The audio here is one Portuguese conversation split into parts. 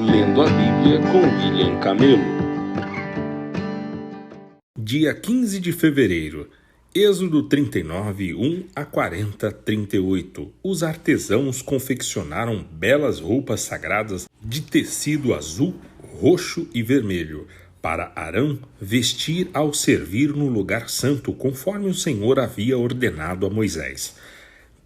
Lendo a Bíblia com William Camelo. Dia 15 de fevereiro, Êxodo 39, 1 a 40, 38. Os artesãos confeccionaram belas roupas sagradas de tecido azul, roxo e vermelho, para Arão vestir ao servir no lugar santo, conforme o Senhor havia ordenado a Moisés.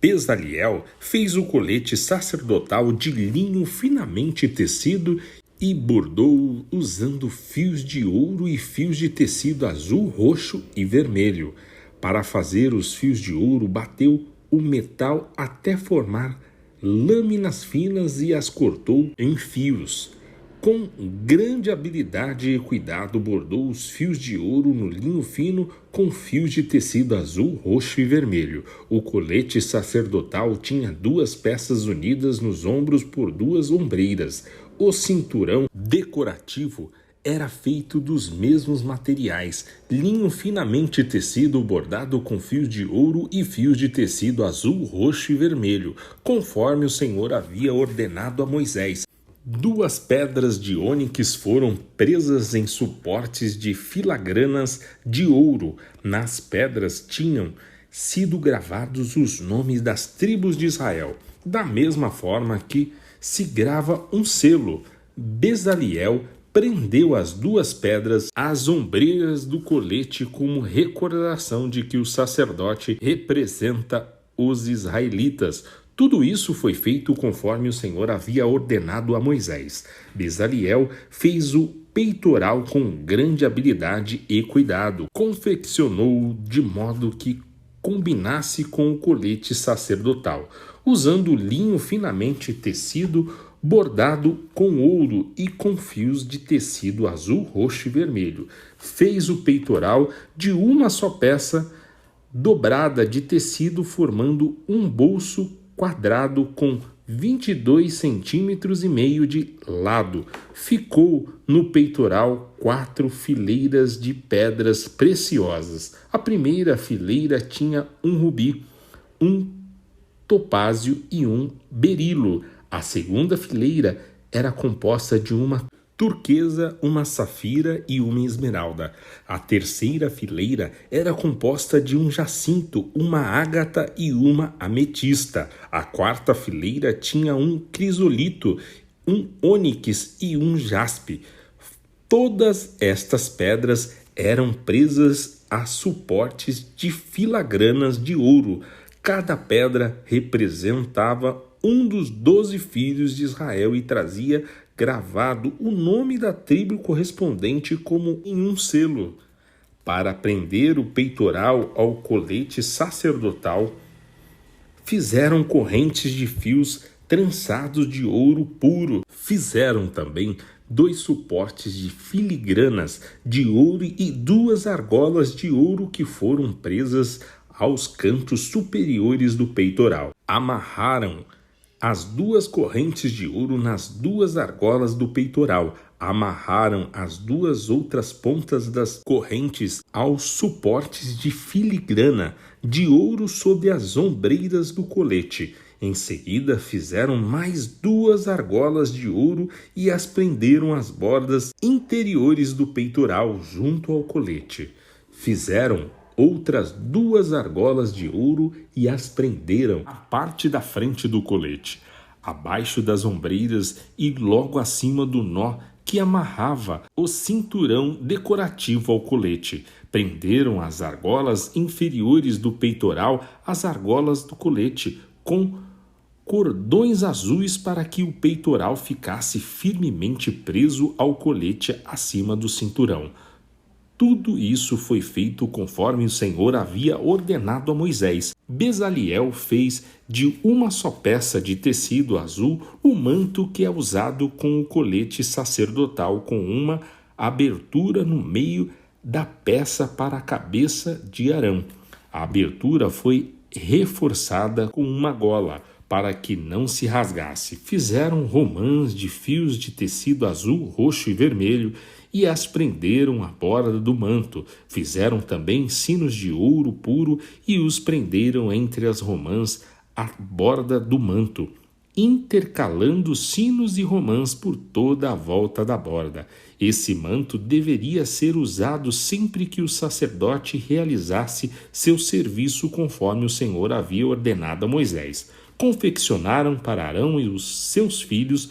Bezaliel fez o colete sacerdotal de linho finamente tecido e bordou usando fios de ouro e fios de tecido azul, roxo e vermelho. Para fazer os fios de ouro, bateu o metal até formar lâminas finas e as cortou em fios. Com grande habilidade e cuidado, bordou os fios de ouro no linho fino com fios de tecido azul, roxo e vermelho. O colete sacerdotal tinha 2 peças unidas nos ombros por 2 ombreiras. O cinturão decorativo era feito dos mesmos materiais, linho finamente tecido bordado com fios de ouro e fios de tecido azul, roxo e vermelho, conforme o Senhor havia ordenado a Moisés. 2 pedras de ônix foram presas em suportes de filigranas de ouro. Nas pedras tinham sido gravados os nomes das tribos de Israel, da mesma forma que se grava um selo. Bezaliel prendeu as 2 pedras às ombreiras do colete como recordação de que o sacerdote representa os israelitas. Tudo isso foi feito conforme o Senhor havia ordenado a Moisés. Bezaliel fez o peitoral com grande habilidade e cuidado. Confeccionou-o de modo que combinasse com o colete sacerdotal, usando linho finamente tecido, bordado com ouro e com fios de tecido azul, roxo e vermelho. Fez o peitoral de uma só peça dobrada de tecido, formando um bolso quadrado com 22 centímetros e meio de lado. Ficou no peitoral 4 fileiras de pedras preciosas. A primeira fileira tinha um rubi, um topázio e um berilo. A segunda fileira era composta de uma turquesa, uma safira e uma esmeralda. A terceira fileira era composta de um jacinto, uma ágata e uma ametista. A quarta fileira tinha um crisolito, um ônix e um jaspe. Todas estas pedras eram presas a suportes de filigranas de ouro. Cada pedra representava um dos 12 filhos de Israel e trazia gravado o nome da tribo correspondente como em um selo. Para prender o peitoral ao colete sacerdotal, fizeram correntes de fios trançados de ouro puro. Fizeram também 2 suportes de filigranas de ouro e 2 argolas de ouro que foram presas aos cantos superiores do peitoral. Amarraram as 2 correntes de ouro nas 2 argolas do peitoral. Amarraram as 2 outras pontas das correntes aos suportes de filigrana de ouro sob as ombreiras do colete. Em seguida, fizeram mais 2 argolas de ouro e as prenderam às bordas interiores do peitoral, junto ao colete. Fizeram outras 2 argolas de ouro e as prenderam à parte da frente do colete, abaixo das ombreiras e logo acima do nó que amarrava o cinturão decorativo ao colete. Prenderam as argolas inferiores do peitoral às argolas do colete com cordões azuis para que o peitoral ficasse firmemente preso ao colete acima do cinturão. Tudo isso foi feito conforme o Senhor havia ordenado a Moisés. Bezaliel fez de uma só peça de tecido azul o manto que é usado com o colete sacerdotal, com uma abertura no meio da peça para a cabeça de Arão. A abertura foi reforçada com uma gola, para que não se rasgasse. Fizeram romãs de fios de tecido azul, roxo e vermelho e as prenderam à borda do manto. Fizeram também sinos de ouro puro e os prenderam entre as romãs à borda do manto. intercalando sinos e romãs por toda a volta da borda. Esse manto deveria ser usado sempre que o sacerdote realizasse seu serviço conforme o Senhor havia ordenado a Moisés. Confeccionaram para Arão e os seus filhos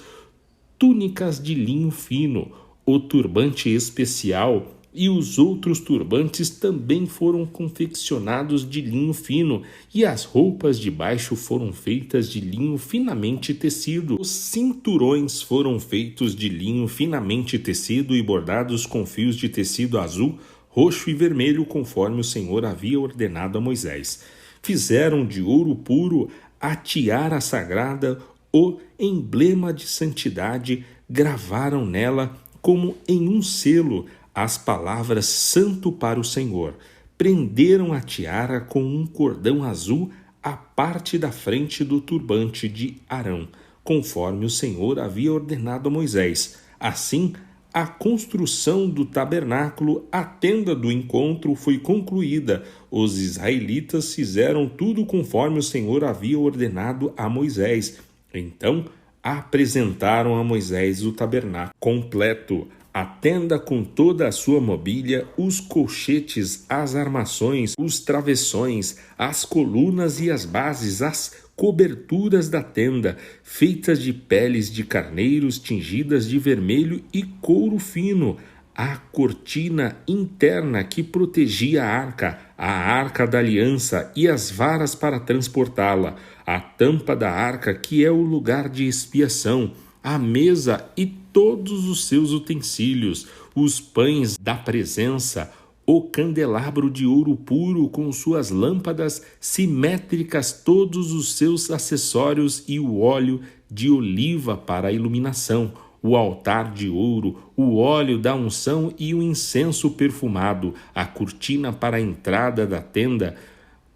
túnicas de linho fino, o turbante especial e os outros turbantes também foram confeccionados de linho fino, e as roupas de baixo foram feitas de linho finamente tecido. Os cinturões foram feitos de linho finamente tecido e bordados com fios de tecido azul, roxo e vermelho, conforme o Senhor havia ordenado a Moisés. Fizeram de ouro puro a tiara sagrada, o emblema de santidade, gravaram nela como em um selo as palavras santo para o Senhor. Prenderam a tiara com um cordão azul à parte da frente do turbante de Arão, conforme o Senhor havia ordenado a Moisés. Assim, a construção do tabernáculo, a tenda do encontro, foi concluída. Os israelitas fizeram tudo conforme o Senhor havia ordenado a Moisés. Então, apresentaram a Moisés o tabernáculo completo, a tenda com toda a sua mobília, os colchetes, as armações, os travessões, as colunas e as bases, as coberturas da tenda, feitas de peles de carneiros tingidas de vermelho e couro fino, a cortina interna que protegia a arca da aliança e as varas para transportá-la, a tampa da arca que é o lugar de expiação, a mesa e todos os seus utensílios, os pães da presença, o candelabro de ouro puro com suas lâmpadas simétricas, todos os seus acessórios e o óleo de oliva para a iluminação, o altar de ouro, o óleo da unção e o incenso perfumado, a cortina para a entrada da tenda,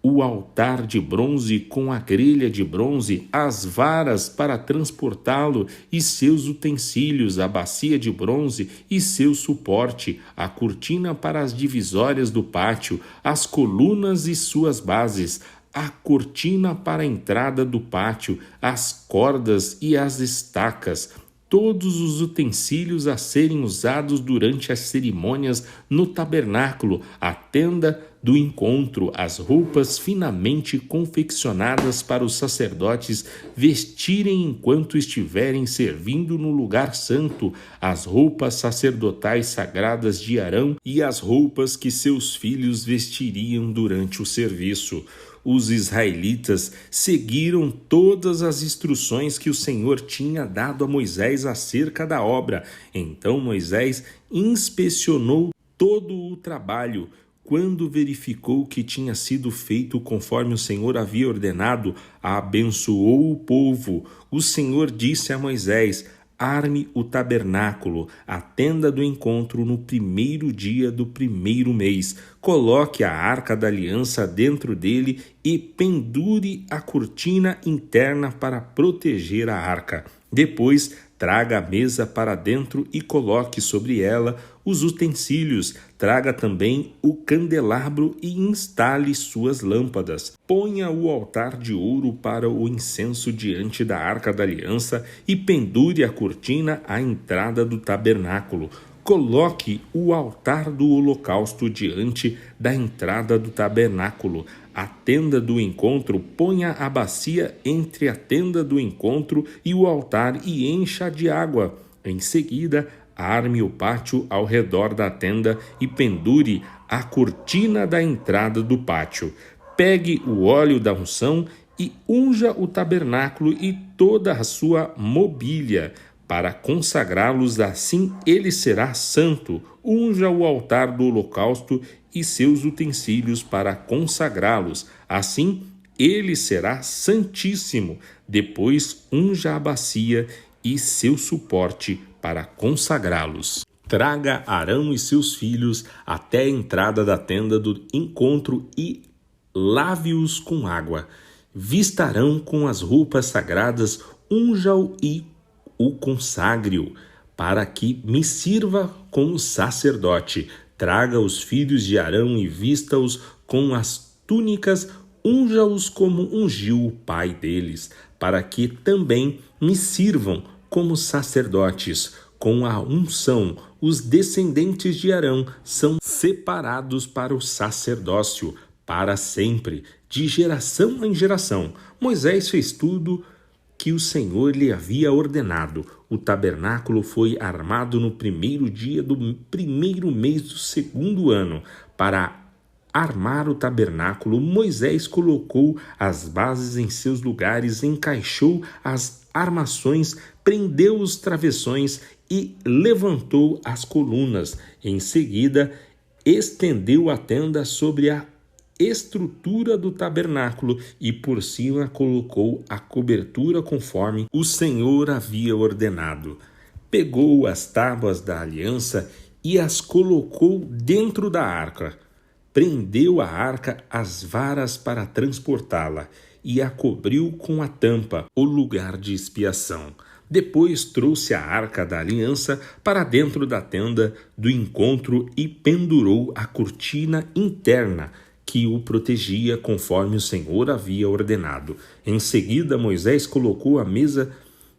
o altar de bronze com a grelha de bronze, as varas para transportá-lo e seus utensílios, a bacia de bronze e seu suporte, a cortina para as divisórias do pátio, as colunas e suas bases, a cortina para a entrada do pátio, as cordas e as estacas, todos os utensílios a serem usados durante as cerimônias no tabernáculo, a tenda do encontro, as roupas finamente confeccionadas para os sacerdotes vestirem enquanto estiverem servindo no lugar santo, as roupas sacerdotais sagradas de Arão e as roupas que seus filhos vestiriam durante o serviço. Os israelitas seguiram todas as instruções que o Senhor tinha dado a Moisés acerca da obra. Então Moisés inspecionou todo o trabalho. Quando verificou que tinha sido feito conforme o Senhor havia ordenado, abençoou o povo. O Senhor disse a Moisés: arme o tabernáculo, a tenda do encontro, no primeiro dia do primeiro mês. Coloque a arca da aliança dentro dele e pendure a cortina interna para proteger a arca. Depois, traga a mesa para dentro e coloque sobre ela os utensílios. Traga também o candelabro e instale suas lâmpadas. Ponha o altar de ouro para o incenso diante da arca da aliança e pendure a cortina à entrada do tabernáculo. Coloque o altar do holocausto diante da entrada do tabernáculo. A tenda do encontro, ponha a bacia entre a tenda do encontro e o altar e encha de água. Em seguida, arme o pátio ao redor da tenda e pendure a cortina da entrada do pátio. Pegue o óleo da unção e unja o tabernáculo e toda a sua mobília, para consagrá-los, assim ele será santo. Unja o altar do holocausto e seus utensílios para consagrá-los, assim ele será santíssimo. Depois unja a bacia e seu suporte para consagrá-los. Traga Arão e seus filhos até a entrada da tenda do encontro e lave-os com água. Vistarão com as roupas sagradas, unja-o e o consagre-o, para que me sirva como sacerdote. Traga os filhos de Arão e vista-os com as túnicas, unja-os como ungiu o pai deles. para que também me sirvam como sacerdotes. Com a unção, os descendentes de Arão são separados para o sacerdócio, para sempre, de geração em geração. Moisés fez tudo que o Senhor lhe havia ordenado. O tabernáculo foi armado no primeiro dia do primeiro mês do segundo ano. Para armar o tabernáculo, Moisés colocou as bases em seus lugares, encaixou as armações, prendeu os travessões e levantou as colunas. Em seguida, estendeu a tenda sobre a estrutura do tabernáculo e por cima colocou a cobertura conforme o Senhor havia ordenado. Pegou as tábuas da aliança e as colocou dentro da arca. Prendeu a arca às varas para transportá-la e a cobriu com a tampa, o lugar de expiação. Depois trouxe a arca da aliança para dentro da tenda do encontro e pendurou a cortina interna que o protegia conforme o Senhor havia ordenado. Em seguida, Moisés colocou a mesa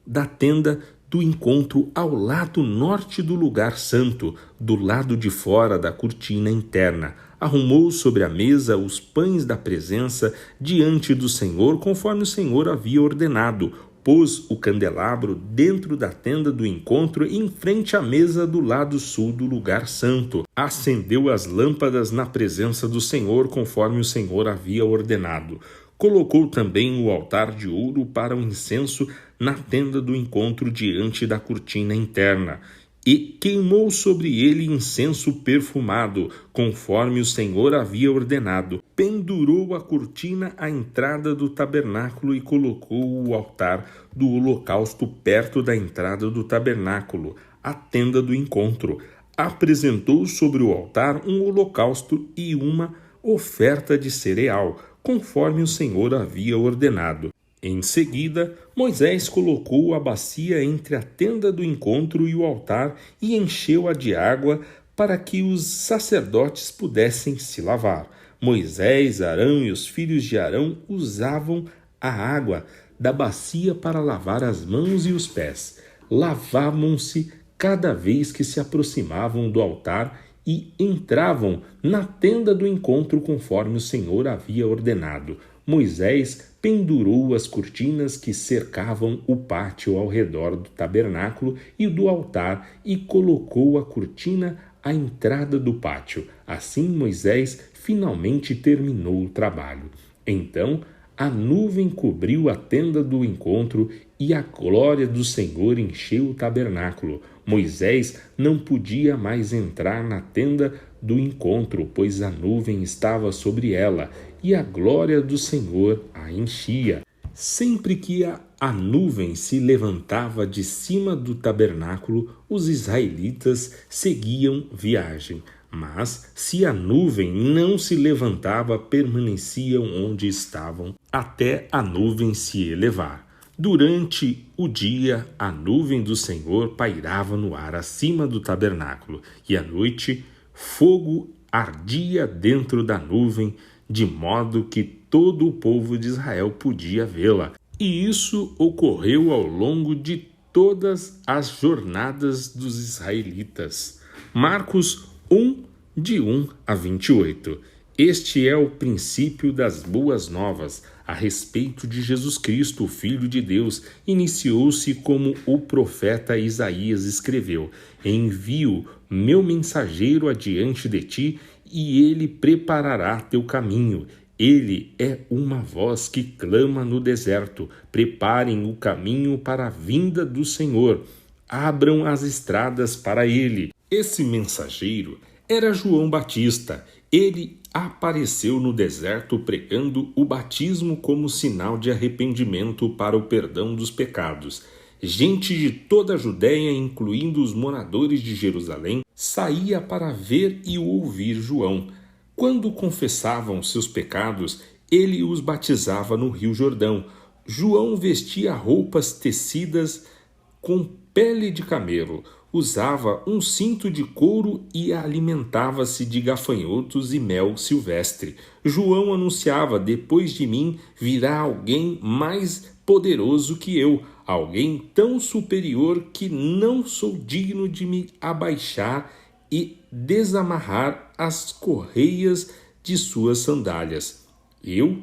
da tenda do encontro ao lado norte do lugar santo, do lado de fora da cortina interna. Arrumou sobre a mesa os pães da presença diante do Senhor, conforme o Senhor havia ordenado. Pôs o candelabro dentro da tenda do encontro em frente à mesa do lado sul do lugar santo. Acendeu as lâmpadas na presença do Senhor, conforme o Senhor havia ordenado. Colocou também o altar de ouro para o incenso na tenda do encontro diante da cortina interna. E queimou sobre ele incenso perfumado, conforme o Senhor havia ordenado. Pendurou a cortina à entrada do tabernáculo e colocou o altar do holocausto perto da entrada do tabernáculo, a tenda do encontro. Apresentou sobre o altar um holocausto e uma oferta de cereal, conforme o Senhor havia ordenado. Em seguida, Moisés colocou a bacia entre a tenda do encontro e o altar e encheu-a de água para que os sacerdotes pudessem se lavar. Moisés, Arão e os filhos de Arão usavam a água da bacia para lavar as mãos e os pés. Lavavam-se cada vez que se aproximavam do altar e entravam na tenda do encontro conforme o Senhor havia ordenado. Moisés pendurou as cortinas que cercavam o pátio ao redor do tabernáculo e do altar e colocou a cortina à entrada do pátio. Assim Moisés finalmente terminou o trabalho. Então a nuvem cobriu a tenda do encontro e a glória do Senhor encheu o tabernáculo. Moisés não podia mais entrar na tenda do encontro, pois a nuvem estava sobre ela e a glória do Senhor a enchia. Sempre que a nuvem se levantava de cima do tabernáculo, os israelitas seguiam viagem. Mas, se a nuvem não se levantava, permaneciam onde estavam até a nuvem se elevar. Durante o dia, a nuvem do Senhor pairava no ar acima do tabernáculo, e à noite, fogo ardia dentro da nuvem, de modo que todo o povo de Israel podia vê-la. E isso ocorreu ao longo de todas as jornadas dos israelitas. Marcos 1, de 1 a 28. Este é o princípio das boas novas a respeito de Jesus Cristo, o Filho de Deus. Iniciou-se como o profeta Isaías escreveu: Envio meu mensageiro adiante de ti, e ele preparará teu caminho. Ele é uma voz que clama no deserto: preparem o caminho para a vinda do Senhor, abram as estradas para ele. Esse mensageiro era João Batista. Ele apareceu no deserto pregando o batismo como sinal de arrependimento para o perdão dos pecados. Gente de toda a Judéia, incluindo os moradores de Jerusalém, saía para ver e ouvir João. Quando confessavam seus pecados, ele os batizava no Rio Jordão. João vestia roupas tecidas com pele de camelo, usava um cinto de couro e alimentava-se de gafanhotos e mel silvestre. João anunciava: depois de mim virá alguém mais poderoso que eu, alguém tão superior que não sou digno de me abaixar e desamarrar as correias de suas sandálias. Eu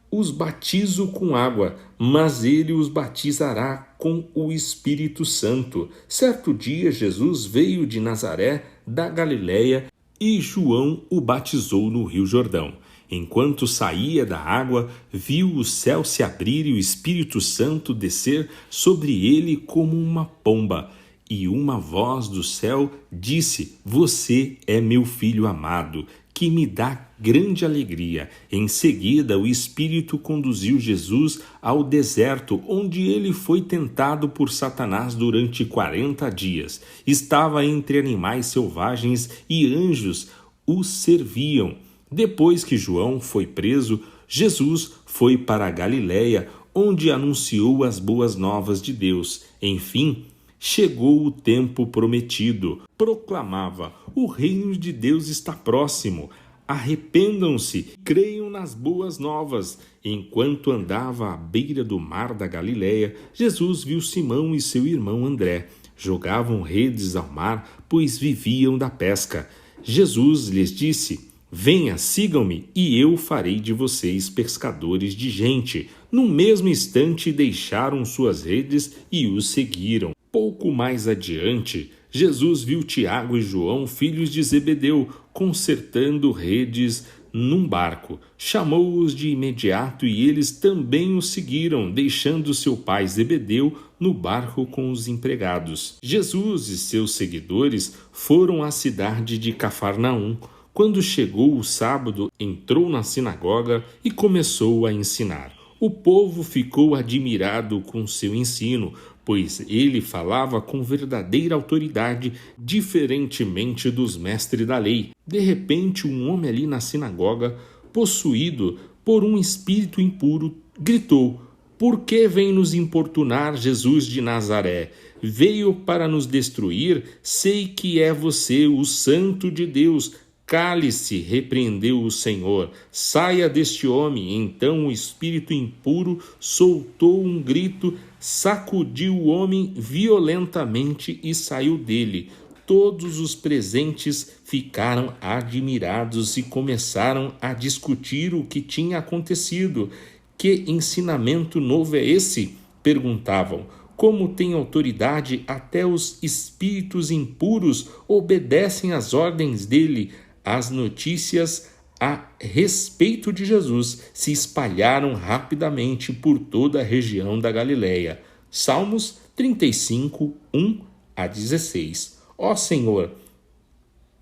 os batizo com água, mas ele os batizará com o Espírito Santo. Certo dia, Jesus veio de Nazaré, da Galileia, e João o batizou no Rio Jordão. Enquanto saía da água, viu o céu se abrir e o Espírito Santo descer sobre ele como uma pomba. E uma voz do céu disse: Você é meu filho amado, que me dá grande alegria. Em seguida, o Espírito conduziu Jesus ao deserto, onde ele foi tentado por Satanás durante 40 dias. Estava entre animais selvagens e anjos o serviam. Depois que João foi preso, Jesus foi para a Galileia, onde anunciou as boas novas de Deus. Enfim, chegou o tempo prometido. Proclamava: o reino de Deus está próximo. Arrependam-se, creiam nas boas novas. Enquanto andava à beira do mar da Galileia, Jesus viu Simão e seu irmão André. Jogavam redes ao mar, pois viviam da pesca. Jesus lhes disse: Venha, sigam-me, e eu farei de vocês pescadores de gente. No mesmo instante deixaram suas redes e os seguiram. Pouco mais adiante, Jesus viu Tiago e João, filhos de Zebedeu, consertando redes num barco. Chamou-os de imediato e eles também o seguiram, deixando seu pai Zebedeu no barco com os empregados. Jesus e seus seguidores foram à cidade de Cafarnaum. Quando chegou o sábado, entrou na sinagoga e começou a ensinar. O povo ficou admirado com seu ensino, pois ele falava com verdadeira autoridade, diferentemente dos mestres da lei. De repente, um homem ali na sinagoga, possuído por um espírito impuro, gritou: Por que vem nos importunar, Jesus de Nazaré? Veio para nos destruir? Sei que é você, o Santo de Deus. Cale-se, repreendeu o Senhor. Saia deste homem. Então o espírito impuro soltou um grito, sacudiu o homem violentamente e saiu dele. Todos os presentes ficaram admirados e começaram a discutir o que tinha acontecido. Que ensinamento novo é esse? Perguntavam. Como tem autoridade, até os espíritos impuros obedecem às ordens dele. As notícias a respeito de Jesus se espalharam rapidamente por toda a região da Galileia. Salmos 35, 1 a 16. Ó Senhor,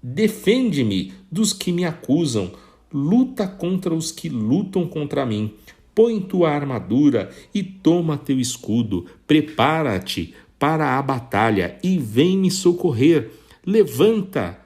defende-me dos que me acusam, luta contra os que lutam contra mim. Põe tua armadura e toma teu escudo. Prepara-te para a batalha e vem me socorrer. Levanta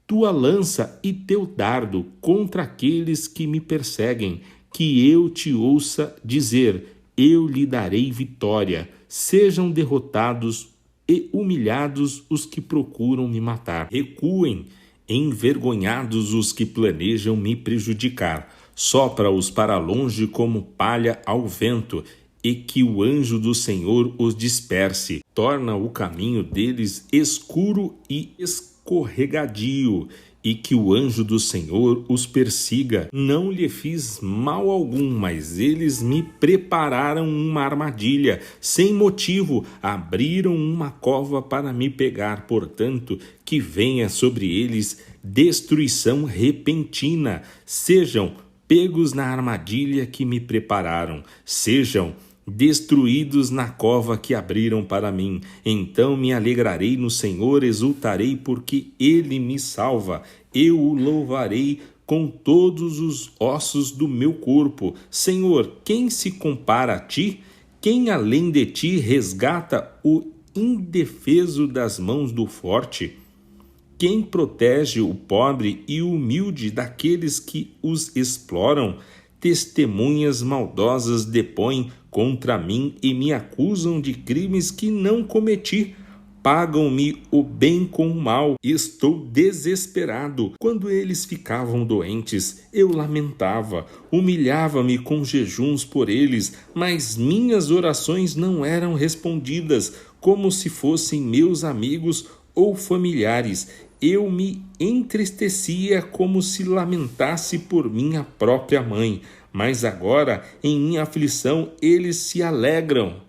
tua lança e teu dardo contra aqueles que me perseguem, que eu te ouça dizer: eu lhe darei vitória. Sejam derrotados e humilhados os que procuram me matar. Recuem, envergonhados os que planejam me prejudicar. Sopra-os para longe como palha ao vento, e que o anjo do Senhor os disperse. Torna o caminho deles escuro e escorregadio, e que o anjo do Senhor os persiga. Não lhe fiz mal algum, mas eles me prepararam uma armadilha. Sem motivo, abriram uma cova para me pegar. Portanto, que venha sobre eles destruição repentina. Sejam pegos na armadilha que me prepararam. Sejam destruídos na cova que abriram para mim. Então me alegrarei no Senhor, exultarei porque Ele me salva. Eu o louvarei com todos os ossos do meu corpo. Senhor, quem se compara a ti? Quem além de ti resgata o indefeso das mãos do forte? Quem protege o pobre e o humilde daqueles que os exploram? Testemunhas maldosas depõem contra mim e me acusam de crimes que não cometi. Pagam-me o bem com o mal. Estou desesperado. Quando eles ficavam doentes, eu lamentava, humilhava-me com jejuns por eles, mas minhas orações não eram respondidas, como se fossem meus amigos ou familiares. Eu me entristecia como se lamentasse por minha própria mãe, mas agora, em minha aflição, eles se alegram.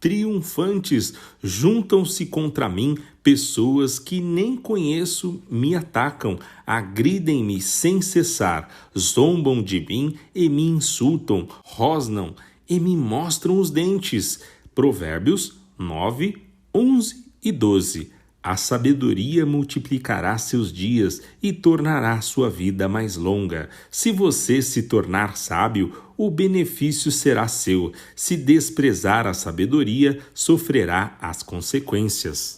Triunfantes, juntam-se contra mim pessoas que nem conheço, me atacam, agridem-me sem cessar, zombam de mim e me insultam, rosnam e me mostram os dentes. Provérbios 9, 11 e 12. A sabedoria multiplicará seus dias e tornará sua vida mais longa. Se você se tornar sábio, o benefício será seu. Se desprezar a sabedoria, sofrerá as consequências.